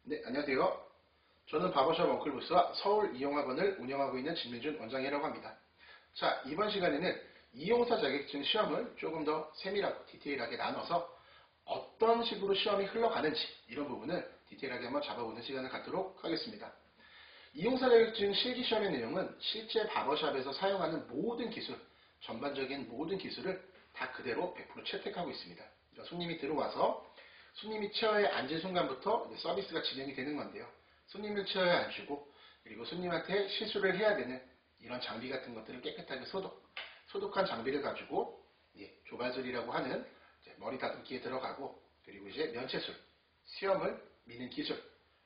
네, 안녕하세요. 저는 바버샵 엉클부스와 서울 이용학원을 운영하고 있는 진민준 원장이라고 합니다. 자, 이번 시간에는 이용사 자격증 시험을 조금 더 세밀하고 디테일하게 나눠서 어떤 식으로 시험이 흘러가는지 이런 부분을 디테일하게 한번 잡아보는 시간을 갖도록 하겠습니다. 이용사 자격증 실기시험의 내용은 실제 바버샵에서 사용하는 모든 기술, 전반적인 모든 기술을 다 그대로 100% 채택하고 있습니다. 그러니까 손님이 들어와서 손님이 체어에 앉은 순간부터 서비스가 진행이 되는 건데요. 손님을 체어에 앉히고 그리고 손님한테 실수를 해야 되는 이런 장비 같은 것들을 깨끗하게 소독한 장비를 가지고 조발술이라고 하는 머리 다듬기에 들어가고 그리고 이제 면체술, 수염을 미는 기술,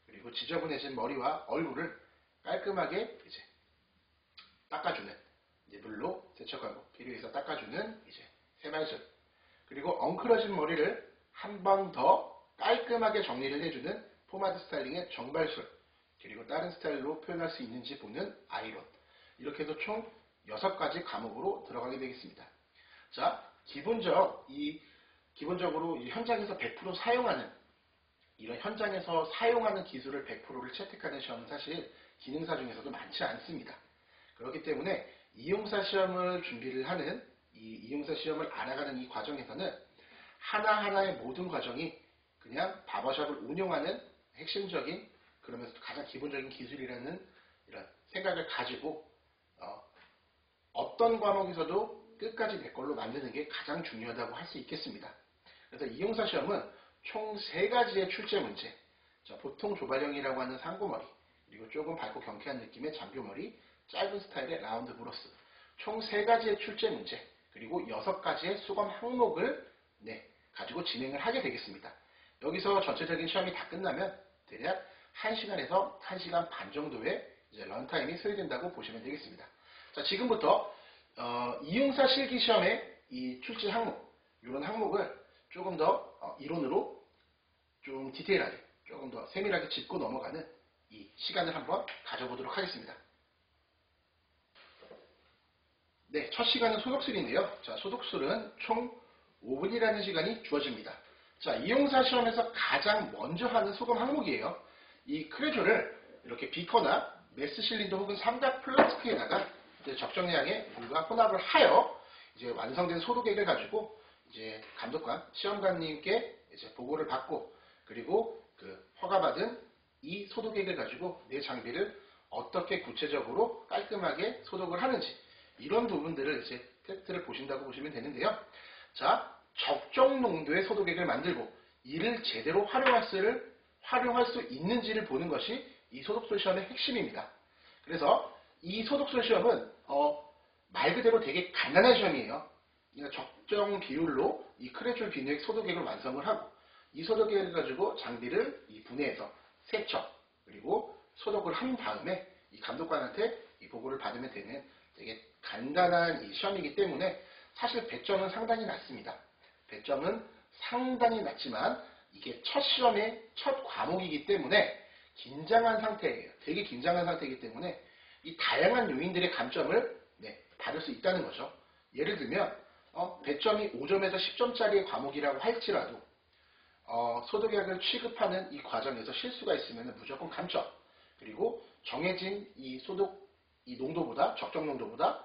그리고 지저분해진 머리와 얼굴을 깔끔하게 이제 닦아주는 물로 세척하고 필요해서 닦아주는 이제 세발술, 그리고 엉클어진 머리를 한 번 더 깔끔하게 정리를 해주는 포마드 스타일링의 정발술, 그리고 다른 스타일로 표현할 수 있는지 보는 아이론, 이렇게 해서 총 6가지 과목으로 들어가게 되겠습니다. 자, 기본적으로 이 현장에서 100% 사용하는 이런 현장에서 사용하는 기술을 100%를 채택하는 시험은 사실 기능사 중에서도 많지 않습니다. 그렇기 때문에 이용사 시험을 준비를 하는 이용사 시험을 알아가는 이 과정에서는 하나하나의 모든 과정이 그냥 바버샵을 운영하는 핵심적인 그러면서 가장 기본적인 기술이라는 이런 생각을 가지고 어떤 과목에서도 끝까지 내 걸로 만드는 게 가장 중요하다고 할 수 있겠습니다. 그래서 이용사 시험은 총 3가지의 출제 문제, 보통 조발형이라고 하는 상고머리, 그리고 조금 밝고 경쾌한 느낌의 장교머리, 짧은 스타일의 라운드 브로스, 총 3가지의 출제 문제, 그리고 6가지의 수검 항목을 가지고 진행을 하게 되겠습니다. 여기서 전체적인 시험이 다 끝나면 대략 1시간에서 1시간 반 정도의 이제 런타임이 소요된다고 보시면 되겠습니다. 자, 지금부터 이용사 실기시험의 이 출제 항목, 이런 항목을 조금 더 이론으로 좀 디테일하게, 조금 더 세밀하게 짚고 넘어가는 이 시간을 한번 가져보도록 하겠습니다. 네, 첫 시간은 소독술인데요. 자, 소독술은 총 5분이라는 시간이 주어집니다. 자, 이용사 시험에서 가장 먼저 하는 소금 항목이에요. 이 크레조를 이렇게 비커나 메스 실린더 혹은 삼각 플라스크에다가 적정량의 물과 혼합을 하여 이제 완성된 소독액을 가지고 이제 감독관, 시험관님께 이제 보고를 받고 그리고 그 허가받은 이 소독액을 가지고 내 장비를 어떻게 구체적으로 깔끔하게 소독을 하는지 이런 부분들을 이제 테스트를 보신다고 보시면 되는데요. 자, 적정 농도의 소독액을 만들고 이를 제대로 활용할 수 있는지를 보는 것이 이 소독술 시험의 핵심입니다. 그래서 이 소독술 시험은 말 그대로 되게 간단한 시험이에요. 그러니까 적정 비율로 이 크레졸 비누액 소독액을 완성을 하고 이 소독액을 가지고 장비를 이 분해해서 세척 그리고 소독을 한 다음에 이 감독관한테 이 보고를 받으면 되는 되게 간단한 이 시험이기 때문에 사실 배점은 상당히 낮습니다. 배점은 상당히 낮지만 이게 첫 시험의 첫 과목이기 때문에 긴장한 상태예요. 되게 긴장한 상태이기 때문에 이 다양한 요인들의 감점을 받을 수 있다는 거죠. 예를 들면 배점이 5점에서 10점짜리의 과목이라고 할지라도 소독약을 취급하는 이 과정에서 실수가 있으면 무조건 감점, 그리고 정해진 이 소독 이 농도보다 적정 농도보다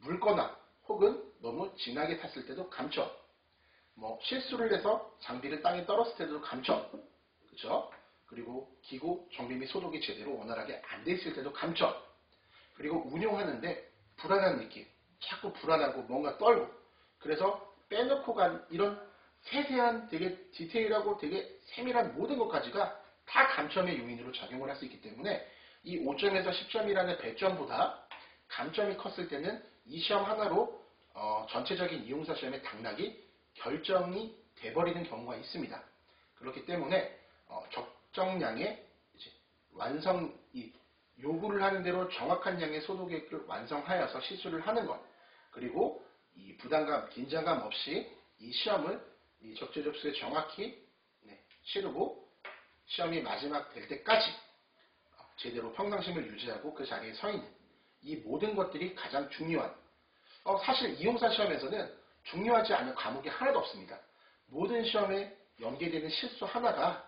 묽거나 혹은 너무 진하게 탔을 때도 감점, 실수를 해서 장비를 땅에 떨었을 때도 감점, 그렇죠? 그리고 기구 정비 및 소독이 제대로 원활하게 안 돼 있을 때도 감점, 그리고 운용하는데 불안한 느낌, 자꾸 불안하고 뭔가 떨고, 그래서 빼놓고 간 이런 세세한 되게 디테일하고 되게 세밀한 모든 것까지가 다 감점의 요인으로 작용을 할 수 있기 때문에 이 5점에서 10점이라는 배점보다 감점이 컸을 때는 이 시험 하나로 전체적인 이용사 시험의 당락이 결정이 돼버리는 경우가 있습니다. 그렇기 때문에 적정량의 이제 요구를 하는 대로 정확한 양의 소독액을 완성하여서 시술을 하는 것, 그리고 이 부담감, 긴장감 없이 이 시험을 이 적재적소에 정확히 치르고 시험이 마지막 될 때까지 제대로 평상심을 유지하고 그 자리에 서 있는 이 모든 것들이 가장 중요한 사실 이용사 시험에서는 중요하지 않은 과목이 하나도 없습니다. 모든 시험에 연계되는 실수 하나가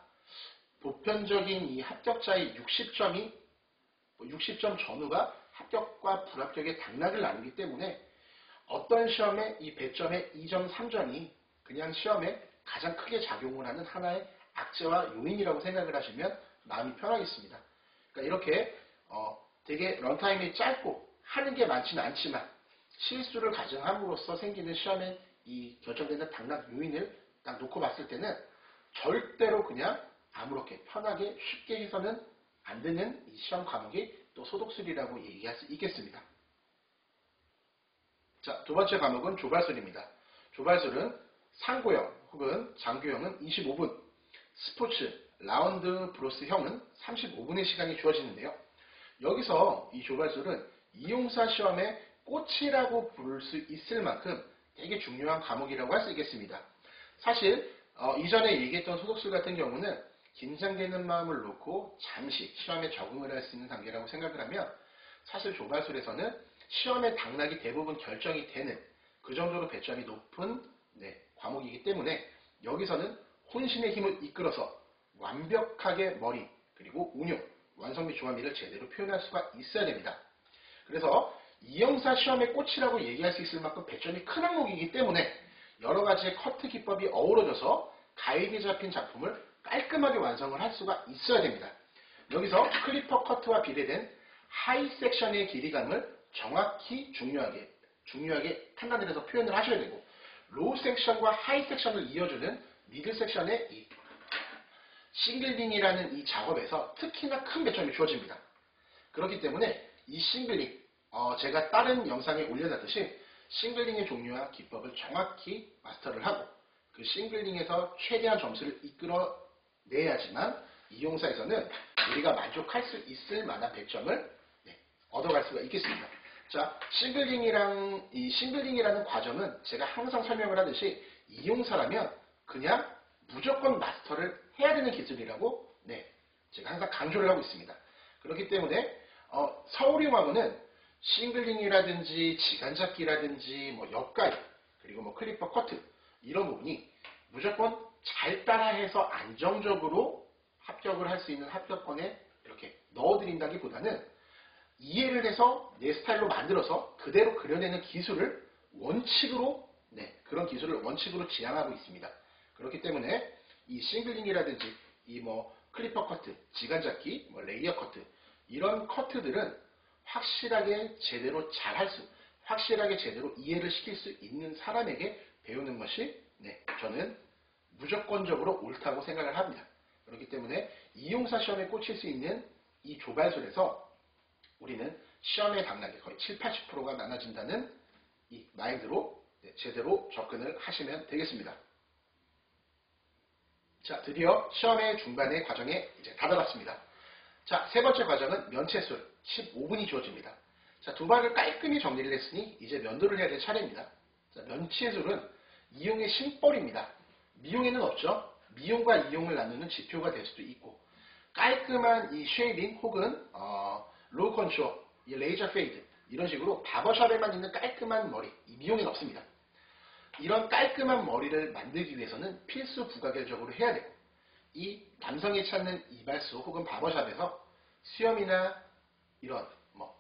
보편적인 이 합격자의 60점이 60점 전후가 합격과 불합격의 당락을 나누기 때문에 어떤 시험에 이 배점의 2점, 3점이 그냥 시험에 가장 크게 작용을 하는 하나의 악재와 요인이라고 생각을 하시면 마음이 편하겠습니다. 그러니까 이렇게 되게 런타임이 짧고 하는 게 많지는 않지만 실수를 가정함으로써 생기는 시험에 이 결정되는 당락 요인을 딱 놓고 봤을 때는 절대로 그냥 아무렇게 편하게 쉽게 해서는 안 되는 이 시험 과목이 또 소독술이라고 얘기할 수 있겠습니다. 자, 두 번째 과목은 조발술입니다. 조발술은 상고형 혹은 장교형은 25분, 스포츠, 라운드 브로스형은 35분의 시간이 주어지는데요. 여기서 이 조발술은 이용사 시험의 꽃이라고 부를 수 있을 만큼 되게 중요한 과목이라고 할 수 있겠습니다. 사실 이전에 얘기했던 소독술 같은 경우는 긴장되는 마음을 놓고 잠시 시험에 적응을 할 수 있는 단계라고 생각을 하면 사실 조발술에서는 시험의 당락이 대부분 결정이 되는 그 정도로 배점이 높은 과목이기 때문에 여기서는 혼신의 힘을 이끌어서 완벽하게 머리 그리고 운용, 완성 및 조합미를 제대로 표현할 수가 있어야 됩니다. 그래서 이용사 시험의 꽃이라고 얘기할 수 있을 만큼 배점이 큰 항목이기 때문에 여러 가지의 커트 기법이 어우러져서 가이드에 잡힌 작품을 깔끔하게 완성을 할 수가 있어야 됩니다. 여기서 클리퍼 커트와 비례된 하이 섹션의 길이감을 정확히 중요하게 판단을 해서 표현을 하셔야 되고 로우 섹션과 하이 섹션을 이어주는 미들 섹션의 이 싱글링이라는 이 작업에서 특히나 큰 배점이 주어집니다. 그렇기 때문에 이 싱글링, 제가 다른 영상에 올려놨듯이 싱글링의 종류와 기법을 정확히 마스터를 하고 그 싱글링에서 최대한 점수를 이끌어내야지만 이용사에서는 우리가 만족할 수 있을 만한 배점을 얻어갈 수가 있겠습니다. 자, 싱글링이라는 과정은 제가 항상 설명을 하듯이 이용사라면 그냥 무조건 마스터를 해야 되는 기술이라고 제가 항상 강조를 하고 있습니다. 그렇기 때문에 서울이용하고는 싱글링이라든지 지간잡기라든지 옆가위 그리고 클리퍼 커트 이런 부분이 무조건 잘 따라해서 안정적으로 합격을 할 수 있는 합격권에 이렇게 넣어드린다기보다는 이해를 해서 내 스타일로 만들어서 그대로 그려내는 기술을 원칙으로 그런 기술을 원칙으로 지향하고 있습니다. 그렇기 때문에 이 싱글링이라든지 이 클리퍼 커트, 지간잡기, 레이어 커트 이런 커트들은 확실하게 제대로 확실하게 제대로 이해를 시킬 수 있는 사람에게 배우는 것이 저는 무조건적으로 옳다고 생각을 합니다. 그렇기 때문에 이용사 시험에 꽂힐 수 있는 이 조발술에서 우리는 시험의 당락이 거의 70~80%가 나눠진다는 이 마인드로 제대로 접근을 하시면 되겠습니다. 자, 드디어 시험의 중반의 과정에 이제 다다랐습니다. 자, 세 번째 과정은 면체술 15분이 주어집니다. 자, 두 발을 깔끔히 정리를 했으니 이제 면도를 해야 될 차례입니다. 자, 면체술은 이용의 심벌입니다. 미용에는 없죠. 미용과 이용을 나누는 지표가 될 수도 있고 깔끔한 이 쉐이빙 혹은 로우 컨쇼, 이 레이저 페이드 이런 식으로 바버샵에만 있는 깔끔한 머리, 이 미용에는 없습니다. 이런 깔끔한 머리를 만들기 위해서는 필수 부가결적으로 해야 되고 이 남성이 찾는 이발소 혹은 바버샵에서 수염이나 이런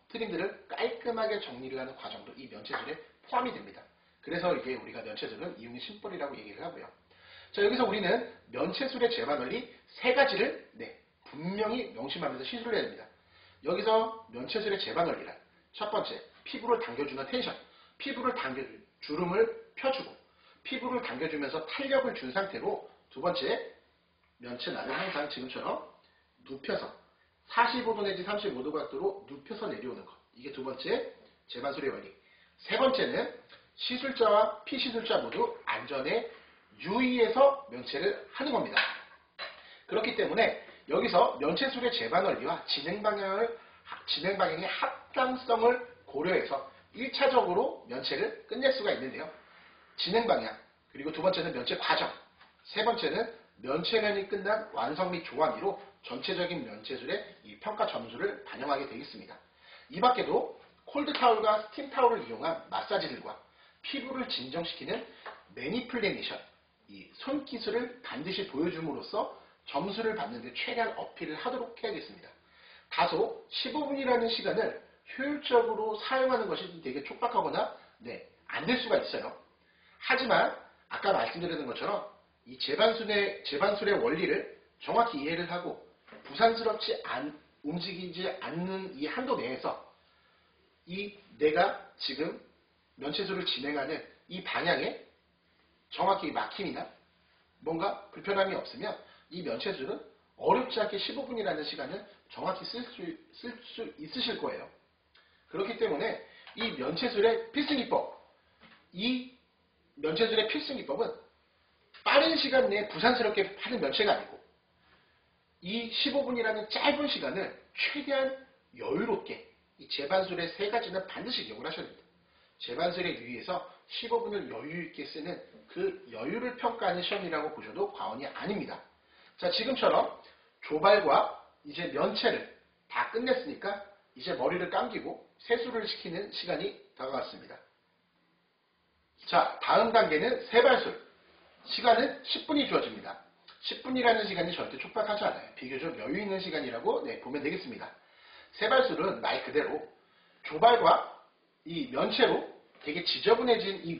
트림들을 깔끔하게 정리를 하는 과정도 이 면체술에 포함이 됩니다. 그래서 이게 우리가 면체술은 이용의 심벌이라고 얘기를 하고요. 자, 여기서 우리는 면체술의 재반 원리 세 가지를 분명히 명심하면서 시술을 해야 됩니다. 여기서 면체술의 재반 원리란 첫 번째, 피부를 당겨주는 텐션, 피부를 당겨줄 주름을 펴주고 피부를 당겨주면서 탄력을 준 상태로 두 번째, 면체날은 항상 지금처럼 눕혀서 45도 내지 35도 각도로 눕혀서 내려오는 것. 이게 두 번째 재반술의 원리. 세 번째는 시술자와 피시술자 모두 안전에 유의해서 면체를 하는 겁니다. 그렇기 때문에 여기서 면체술의 재반 원리와 진행 방향의 합당성을 고려해서 1차적으로 면체를 끝낼 수가 있는데요. 진행 방향, 그리고 두 번째는 면체 과정, 세 번째는 면체면이 끝난 완성 및 조합미로 전체적인 면체술의 이 평가 점수를 반영하게 되어 있습니다. 이 밖에도 콜드 타올과 스팀 타올을 이용한 마사지들과 피부를 진정시키는 매니플레니션, 이 손기술을 반드시 보여줌으로써 점수를 받는데 최대한 어필을 하도록 해야겠습니다. 다소 15분이라는 시간을 효율적으로 사용하는 것이 되게 촉박하거나 안 될 수가 있어요. 하지만 아까 말씀드렸던 것처럼 이 제반술의 원리를 정확히 이해를 하고 부산스럽지 움직이지 않는 이 한도 내에서 이 내가 지금 면체술을 진행하는 이 방향에 정확히 막힘이나 뭔가 불편함이 없으면 이 면체술은 어렵지 않게 15분이라는 시간을 정확히 쓸 수 있으실 거예요. 그렇기 때문에 이 면체술의 필승기법, 이 면체술의 필승기법은 빠른 시간 내에 부산스럽게 하는 면체가 아니고 이 15분이라는 짧은 시간을 최대한 여유롭게 이 제반술의 세 가지는 반드시 기억을 하셔야 됩니다. 제반술의 유의에서 15분을 여유있게 쓰는 그 여유를 평가하는 시험이라고 보셔도 과언이 아닙니다. 자, 지금처럼 조발과 이제 면체를 다 끝냈으니까 이제 머리를 감기고 세수를 시키는 시간이 다가왔습니다. 자, 다음 단계는 세발술. 시간은 10분이 주어집니다. 10분이라는 시간이 절대 촉박하지 않아요. 비교적 여유 있는 시간이라고 보면 되겠습니다. 세발술은 말 그대로 조발과 이 면체로 되게 지저분해진 이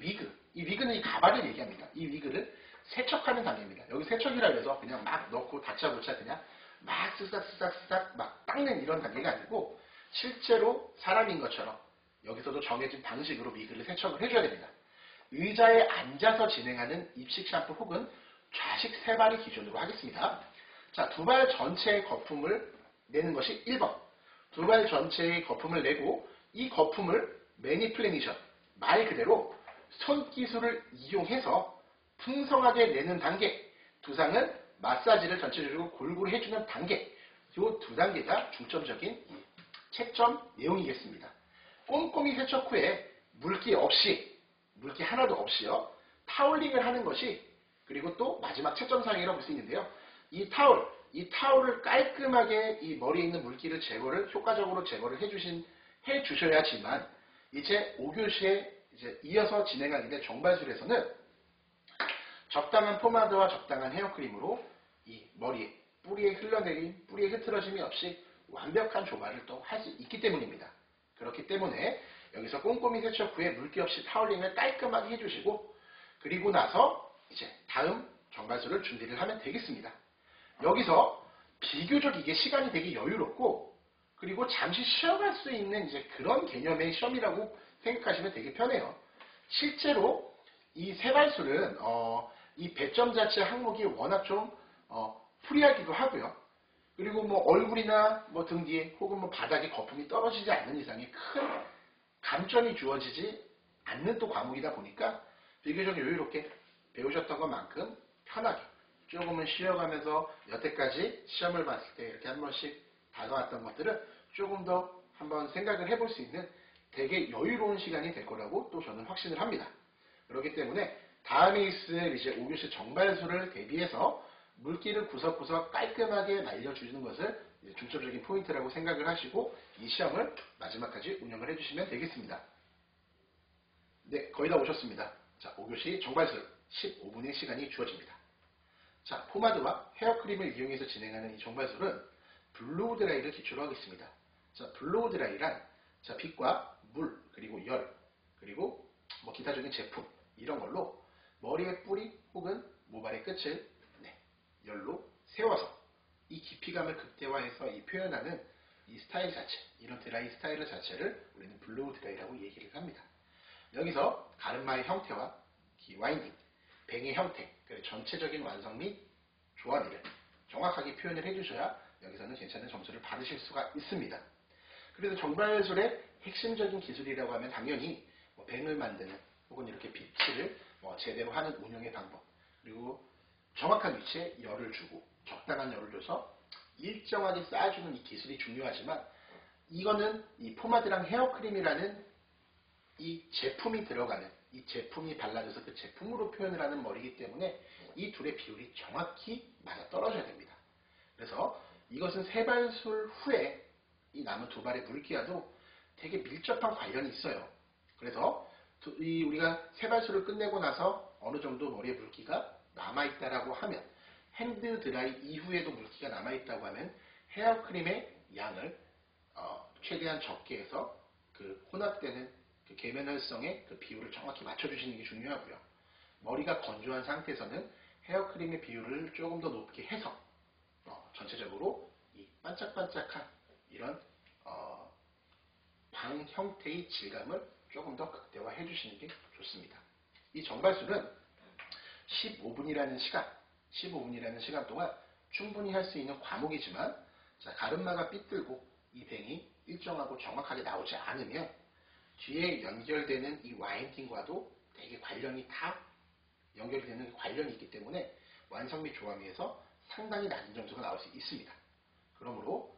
위그는 이 가발을 얘기합니다. 이 위그를 세척하는 단계입니다. 여기 세척이라 해서 그냥 막 넣고 다짜고짜 그냥 막 쓰싹 막 닦는 이런 단계가 아니고 실제로 사람인 것처럼 여기서도 정해진 방식으로 위그를 세척을 해줘야 됩니다. 의자에 앉아서 진행하는 입식 샴푸 혹은 좌식 세발이 기준으로 하겠습니다. 자, 두 발 전체의 거품을 내는 것이 1번. 두 발 전체의 거품을 내고 이 거품을 매니플레니션, 말 그대로 손기술을 이용해서 풍성하게 내는 단계, 두상은 마사지를 전체적으로 골고루 해주는 단계, 이 두 단계가 중점적인 채점 내용이겠습니다. 꼼꼼히 세척 후에 물기 하나도 없이요, 타올링을 하는 것이, 그리고 또 마지막 채점사항이라고 볼 수 있는데요. 이 타올을 깔끔하게 이 머리에 있는 물기를 효과적으로 제거를 해주셔야지만 이제 5교시에 이제 이어서 진행하게 될 정발술에서는 적당한 포마드와 적당한 헤어크림으로 이 머리에 뿌리에 흐트러짐이 없이 완벽한 조발을 또 할 수 있기 때문입니다. 그렇기 때문에 여기서 꼼꼼히 세척 후에 물기 없이 타올링을 깔끔하게 해주시고, 그리고 나서 이제 다음 정발술을 준비를 하면 되겠습니다. 여기서 비교적 이게 시간이 되게 여유롭고, 그리고 잠시 쉬어갈 수 있는 이제 그런 개념의 시험이라고 생각하시면 되게 편해요. 실제로 이 세발술은 이 배점 자체 항목이 워낙 좀 프리하기도 하고요. 그리고 뭐 얼굴이나 뭐 등 뒤에 혹은 뭐 바닥에 거품이 떨어지지 않는 이상의 큰 감점이 주어지지 않는 또 과목이다 보니까 비교적 여유롭게 배우셨던 것만큼 편하게 조금은 쉬어가면서 여태까지 시험을 봤을 때 이렇게 한 번씩 다가왔던 것들을 조금 더 한번 생각을 해볼 수 있는 되게 여유로운 시간이 될 거라고 또 저는 확신을 합니다. 그렇기 때문에 다음에 있을 이제 5교시 정발술을 대비해서 물기를 구석구석 깔끔하게 말려주는 것을 중점적인 포인트라고 생각을 하시고 이 시험을 마지막까지 운영을 해주시면 되겠습니다. 네, 거의 다 오셨습니다. 자, 5교시 정발술 15분의 시간이 주어집니다. 자, 포마드와 헤어크림을 이용해서 진행하는 이 정발술은 블로우 드라이를 기초로 하겠습니다. 자, 블로우 드라이란 자, 빛과 물, 그리고 열, 그리고 뭐 기타적인 제품 이런 걸로 머리의 뿌리 혹은 모발의 끝을 열로 세워서 이 깊이감을 극대화해서 이 표현하는 이 스타일 자체, 이런 드라이 스타일 자체를 우리는 블로우 드라이라고 얘기를 합니다. 여기서 가르마의 형태와 와인딩, 뱅의 형태, 전체적인 완성 및 조화를 정확하게 표현을 해주셔야 여기서는 괜찮은 점수를 받으실 수가 있습니다. 그래서 정발술의 핵심적인 기술이라고 하면 당연히 뭐 뱅을 만드는 혹은 이렇게 빛을 제대로 하는 운영의 방법, 그리고 정확한 위치에 열을 주고 적당한 열을 줘서 일정하게 쌓아주는 이 기술이 중요하지만, 이거는 이 포마드랑 헤어크림이라는 이 제품이 들어가는, 이 제품이 발라져서 그 제품으로 표현을 하는 머리이기 때문에 이 둘의 비율이 정확히 맞아떨어져야 됩니다. 그래서 이것은 세발술 후에 이 남은 두 발의 물기와도 되게 밀접한 관련이 있어요. 그래서 우리가 세발수를 끝내고 나서 어느 정도 머리에 물기가 남아있다라고 하면, 핸드 드라이 이후에도 물기가 남아있다고 하면 헤어크림의 양을 최대한 적게 해서 그 혼합되는 그 계면활성의 그 비율을 정확히 맞춰주시는 게 중요하고요. 머리가 건조한 상태에서는 헤어크림의 비율을 조금 더 높게 해서 전체적으로 이 반짝반짝한 이런 방 형태의 질감을 조금 더 극대화해 주시는 게 좋습니다. 이 정발술은 15분이라는 시간 동안 충분히 할 수 있는 과목이지만, 자, 가르마가 삐뚤고 이 뱅이 일정하고 정확하게 나오지 않으면 뒤에 연결되는 이 와인딩과도 되게 연결되는 관련이 있기 때문에 완성 및 조화미에서 상당히 낮은 점수가 나올 수 있습니다. 그러므로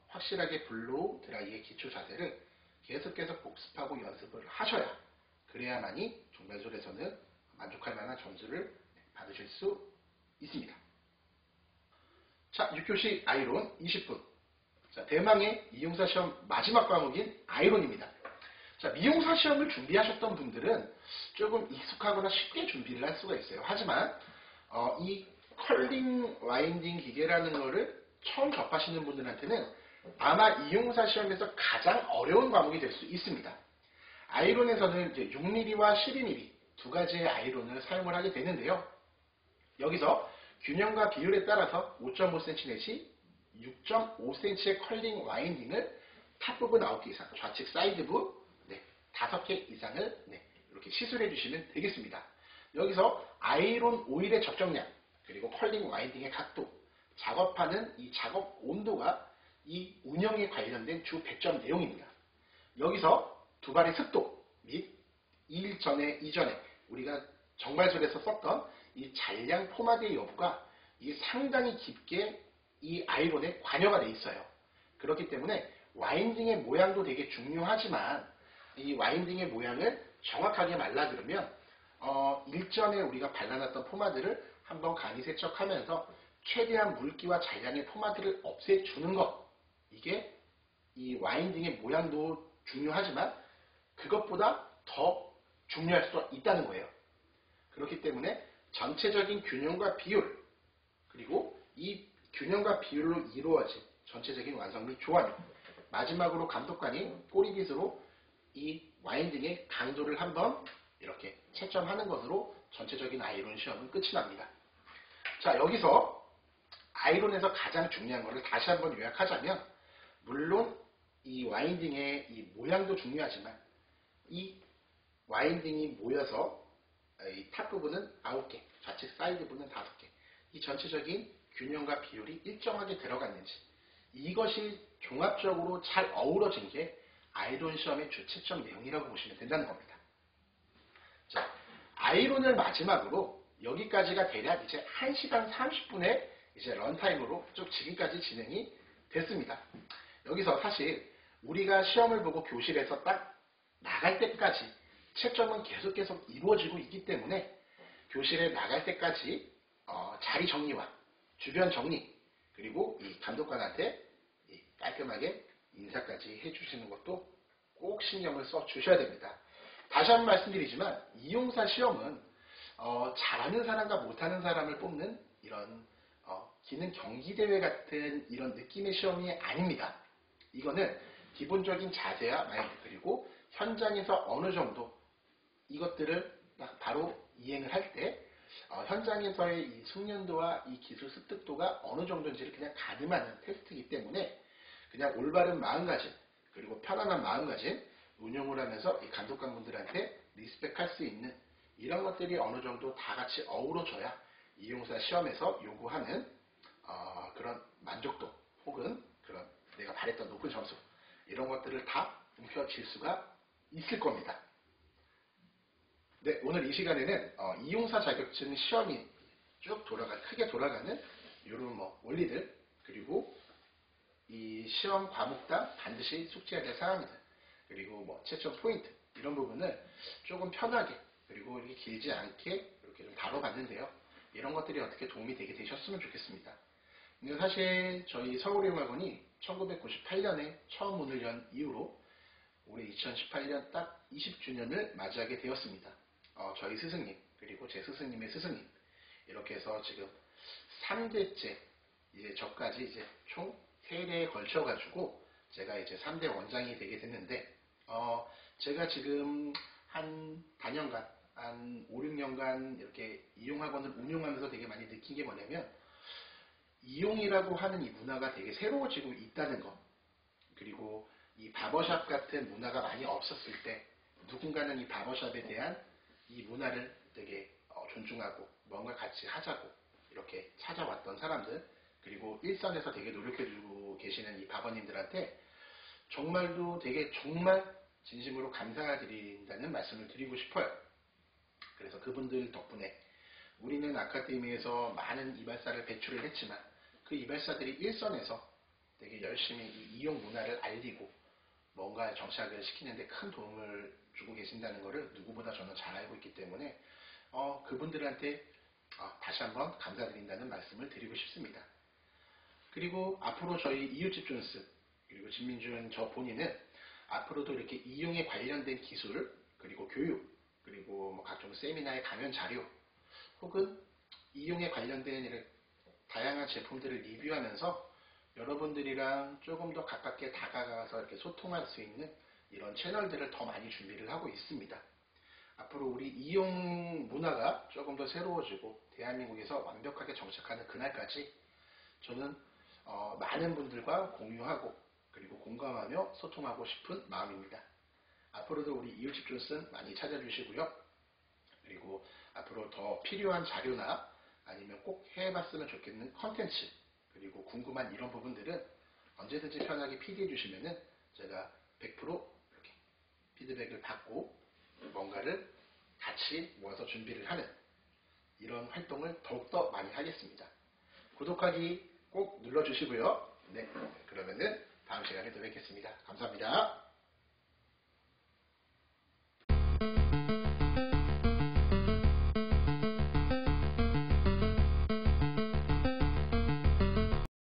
확실하게 블로우 드라이의 기초 자세를 계속해서 복습하고 연습을 하셔야, 그래야만이 종발술에서는 만족할 만한 점수를 받으실 수 있습니다. 자, 6교시 아이론 20분. 자, 대망의 미용사 시험 마지막 과목인 아이론입니다. 자, 미용사 시험을 준비하셨던 분들은 조금 익숙하거나 쉽게 준비를 할 수가 있어요. 하지만 이 컬링 와인딩 기계라는 거를 처음 접하시는 분들한테는 아마 이용사 시험에서 가장 어려운 과목이 될 수 있습니다. 아이론에서는 이제 6mm와 12mm 두 가지의 아이론을 사용을 하게 되는데요. 여기서 균형과 비율에 따라서 5.5cm 내지 6.5cm의 컬링 와인딩을 탑 부분 9개 이상, 좌측 사이드부 5개 이상을 이렇게 시술해 주시면 되겠습니다. 여기서 아이론 오일의 적정량, 그리고 컬링 와인딩의 각도, 작업하는 이 작업 온도가 이 운영에 관련된 주 배점 내용입니다. 여기서 두 발의 습도 및 이전에 우리가 정발술에서 썼던 이 잔량 포마드의 여부가 이 상당히 깊게 이 아이론에 관여가 되어 있어요. 그렇기 때문에 와인딩의 모양도 되게 중요하지만 이 와인딩의 모양을 정확하게 말라들으면 일전에 우리가 발라놨던 포마드를 한번 간이 세척하면서 최대한 물기와 잔량의 포마드를 없애주는 것, 이게 이 와인딩의 모양도 중요하지만 그것보다 더 중요할 수 있다는 거예요. 그렇기 때문에 전체적인 균형과 비율, 그리고 이 균형과 비율로 이루어진 전체적인 완성 및 조화미, 마지막으로 감독관이 꼬리빗으로 이 와인딩의 강도를 한번 이렇게 채점하는 것으로 전체적인 아이론 시험은 끝이 납니다. 자, 여기서 아이론에서 가장 중요한 것을 다시 한번 요약하자면, 물론 이 와인딩의 이 모양도 중요하지만 이 와인딩이 모여서 이 탑 부분은 9개, 좌측 사이드 부분은 5개, 이 전체적인 균형과 비율이 일정하게 들어갔는지, 이것이 종합적으로 잘 어우러진 게 아이론 시험의 주 채점 내용이라고 보시면 된다는 겁니다. 자, 아이론을 마지막으로 여기까지가 대략 이제 1시간 30분의 이제 런타임으로 쭉 지금까지 진행이 됐습니다. 여기서 사실 우리가 시험을 보고 교실에서 딱 나갈 때까지 채점은 계속 이루어지고 있기 때문에 교실에 나갈 때까지 자리 정리와 주변 정리, 그리고 이 감독관한테 깔끔하게 인사까지 해주시는 것도 꼭 신경을 써 주셔야 됩니다. 다시 한번 말씀드리지만 이용사 시험은 잘하는 사람과 못하는 사람을 뽑는 이런 기능 경기대회 같은 이런 느낌의 시험이 아닙니다. 이거는 기본적인 자세와 마인드, 그리고 현장에서 어느 정도 이것들을 바로 이행을 할 때 현장에서의 이 숙련도와 이 기술 습득도가 어느 정도인지를 그냥 가늠하는 테스트이기 때문에 그냥 올바른 마음가짐, 그리고 편안한 마음가짐, 운영을 하면서 이 감독관분들한테 리스펙할 수 있는 이런 것들이 어느 정도 다 같이 어우러져야 이용사 시험에서 요구하는 그런 만족도, 혹은 그런 내가 바랬던 높은 점수, 이런 것들을 다 움켜쥘 수가 있을 겁니다. 네, 오늘 이 시간에는 이용사 자격증 시험이 쭉 크게 돌아가는 이런 원리들, 그리고 이 시험 과목당 반드시 숙지해야 될 사항들, 그리고 채점 포인트, 이런 부분을 조금 편하게, 그리고 이렇게 길지 않게 이렇게 좀 다뤄봤는데요. 이런 것들이 어떻게 도움이 되셨으면 좋겠습니다. 근데 사실 저희 서울의용학원이 1998년에 처음 문을 연 이후로 올해 2018년 딱 20주년을 맞이하게 되었습니다. 저희 스승님, 그리고 제 스승님의 스승님, 이렇게 해서 지금 3대째, 이제 저까지 이제 총 3대에 걸쳐가지고 제가 이제 3대 원장이 되게 됐는데, 제가 지금 한 단연간, 한 5, 6년간 이렇게 이용학원을 운영하면서 되게 많이 느낀 게 뭐냐면, 이용이라고 하는 이 문화가 되게 새로워지고 있다는 것, 그리고 이 바버샵 같은 문화가 많이 없었을 때 누군가는 이 바버샵에 대한 이 문화를 되게 존중하고 뭔가 같이 하자고 이렇게 찾아왔던 사람들, 그리고 일선에서 되게 노력해주고 계시는 이 바버님들한테 정말로 되게 정말 진심으로 감사를 드린다는 말씀을 드리고 싶어요. 그래서 그분들 덕분에 우리는 아카데미에서 많은 이발사를 배출을 했지만 그 이발사들이 일선에서 되게 열심히 이 이용 문화를 알리고 뭔가 정착을 시키는데 큰 도움을 주고 계신다는 것을 누구보다 저는 잘 알고 있기 때문에 그분들한테 다시 한번 감사드린다는 말씀을 드리고 싶습니다. 그리고 앞으로 저희 이웃집 존스, 그리고 진민준 저 본인은 앞으로도 이렇게 이용에 관련된 기술, 그리고 교육, 그리고 뭐 각종 세미나의 강연 자료, 혹은 이용에 관련된 이런 다양한 제품들을 리뷰하면서 여러분들이랑 조금 더 가깝게 다가가서 이렇게 소통할 수 있는 이런 채널들을 더 많이 준비를 하고 있습니다. 앞으로 우리 이용 문화가 조금 더 새로워지고 대한민국에서 완벽하게 정착하는 그날까지 저는 많은 분들과 공유하고 그리고 공감하며 소통하고 싶은 마음입니다. 앞으로도 우리 이웃집 존슨 많이 찾아주시고요. 그리고 앞으로 더 필요한 자료나 아니면 꼭 해봤으면 좋겠는 컨텐츠, 그리고 궁금한 이런 부분들은 언제든지 편하게 피드해 주시면은 제가 100% 이렇게 피드백을 받고 뭔가를 같이 모아서 준비를 하는 이런 활동을 더욱더 많이 하겠습니다. 구독하기 꼭 눌러주시고요. 네, 그러면은 다음 시간에 또 뵙겠습니다. 감사합니다.